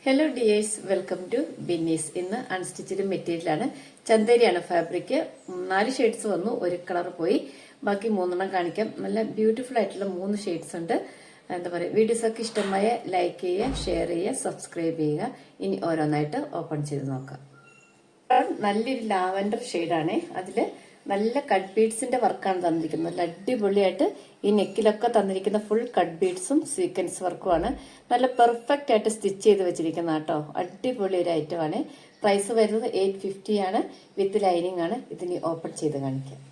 Hello dears, welcome to Binnys. ഇന്ന് unstitched മെറ്റീരിയലാണ്, ചന്തേരിയാണ് fabric. 4 shades വന്നു, ഒരു കളർ പോയി, ബാക്കി 3 കാണിക്കാം. നല്ല ബ്യൂട്ടിഫുൾ ആയിട്ടുള്ള 3 ഷെയ്ഡ്സ് ഉണ്ട്. എന്താ പറയുക, വീഡിയോസ് ഒക്കെ ഇഷ്ടമായ ലൈക്ക് ചെയ്യുക, ഷെയർ ചെയ്യുക, സബ്സ്ക്രൈബ് ചെയ്യുക. ഇനി ഓരോന്നായിട്ട് ഓപ്പൺ ചെയ്ത് നോക്കാം. നല്ലൊരു ലാവൻഡർ ഷെയ്ഡാണ്. അതില് നല്ല കട്ട് ബീഡ്സിന്റെ വർക്കാണ് തന്നിരിക്കുന്നത്. നല്ല അടിപൊളിയായിട്ട് ഈ നെക്കിലൊക്കെ തന്നിരിക്കുന്ന ഫുൾ കട്ട് ബീഡ്സും സീക്വൻസ് വർക്കുമാണ്. നല്ല പെർഫെക്റ്റ് ആയിട്ട് സ്റ്റിച്ച് ചെയ്ത് വെച്ചിരിക്കുന്ന കേട്ടോ. അടിപൊളി ഒരു ഐറ്റം ആണ്. പ്രൈസ് വരുന്നത് 850 ആണ്. വിത്ത് ലൈനിങ് ആണ്. ഇതിനി ഓപ്പൺ ചെയ്ത് കാണിക്കാം.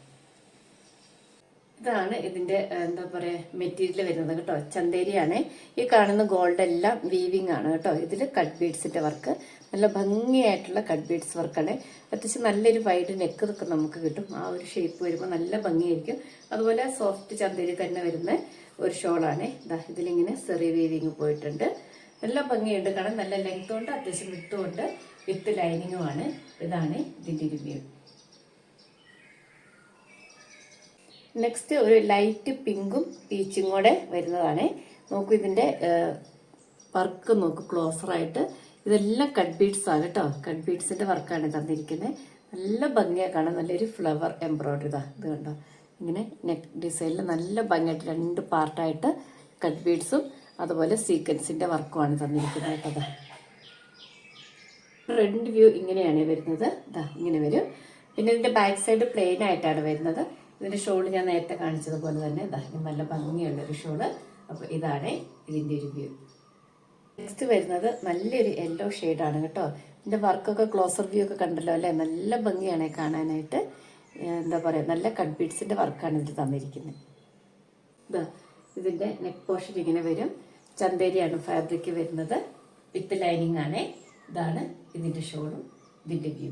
ഇതാണ് ഇതിന്റെ എന്താ പറയാ മെറ്റീരിയൽ വരുന്നത് കേട്ടോ. ചന്തേരിയാണ്. ഈ കാണുന്ന ഗോൾഡ് എല്ലാം വീവിംഗ് ആണ് കേട്ടോ. ഇതിൽ കട്ട് ബീഡ്സിന്റെ വർക്ക്, നല്ല ഭംഗിയായിട്ടുള്ള കട്ട് ബീഡ്സ് വർക്കാണ്. അത്യാവശ്യം നല്ലൊരു വൈഡ് നെക്ക് ഒക്കെ നമുക്ക് കിട്ടും. ആ ഒരു ഷേപ്പ് വരുമ്പോൾ നല്ല ഭംഗിയായിരിക്കും. അതുപോലെ സോഫ്റ്റ് ചന്തേരി തന്നെ വരുന്ന ഒരു ഷോളാണ്. ഇതിലിങ്ങനെ സെറി വീവിങ് പോയിട്ടുണ്ട്. നല്ല ഭംഗിയുണ്ട് കാണാൻ. നല്ല ലെങ്ത് ഉണ്ട്, അത്യാവശ്യം വിട്ടുമുണ്ട്, വിത്ത് ലൈനിങ്ങുമാണ്. ഇതാണ് ഇതിന്റെ റിവ്യൂ. നെക്സ്റ്റ് ഒരു ലൈറ്റ് പിങ്കും പീച്ചും കൂടെ വരുന്നതാണ്. നോക്കൂ, ഇതിന്റെ വർക്ക് നോക്കൂ ക്ലോസറായിട്ട്. ഇതെല്ലാം കട്ട് ബീഡ്സ് ആണ് കേട്ടോ. കട്ട് ബീഡ്സിന്റെ വർക്കാണ് തന്നിരിക്കുന്നത്. നല്ല ഭംഗിയായി കാണാൻ. നല്ലൊരു ഫ്ലവർ എംബ്രോയിഡറി ഇത് കണ്ടോ. ഇങ്ങനെ നെക്ക് ഡിസൈനിൽ നല്ല ഭംഗിയായിട്ട് 2 പാർട്ടായിട്ട് കട്ട് ബീഡ്സും അതുപോലെ സീക്വൻസിന്റെ വർക്കുമാണ് തന്നിരിക്കുന്നത് കേട്ടോ. ഫ്രണ്ട് വ്യൂ ഇങ്ങനെയാണ് വരുന്നത്. ഇങ്ങനെ വരും. പിന്നെ ഇതിന്റെ ബാക്ക് സൈഡ് പ്ലെയിൻ ആയിട്ടാണ് വരുന്നത്. ഇതിന്റെ ഷോള് ഞാൻ നേരത്തെ കാണിച്ചതുപോലെ തന്നെ നല്ല ഭംഗിയുള്ളൊരു ഷോള്. അപ്പൊ ഇതാണ് ഇതിന്റെ ഒരു വ്യൂ. നെക്സ്റ്റ് വരുന്നത് നല്ലൊരു യെല്ലോ ഷെയ്ഡാണ് കേട്ടോ. ഇതിന്റെ വർക്കൊക്കെ ക്ലോസർ വ്യൂ ഒക്കെ കണ്ടല്ലോ അല്ലെ. നല്ല ഭംഗിയാണ് കാണാനായിട്ട്. എന്താ പറയാ, നല്ല കട്ട് ബീഡ്സിന്റെ വർക്കാണ് ഇതിൽ തന്നിരിക്കുന്നത്. ഇതിന്റെ നെക്ക് പോർഷൻ ഇങ്ങനെ വരും. ചന്തേരിയാണ് ഫാബ്രിക് വരുന്നത്. വിത്ത് ലൈനിങ് ആണ്. ഇതാണ് ഇതിന്റെ ഷോളും ഇതിന്റെ വ്യൂ.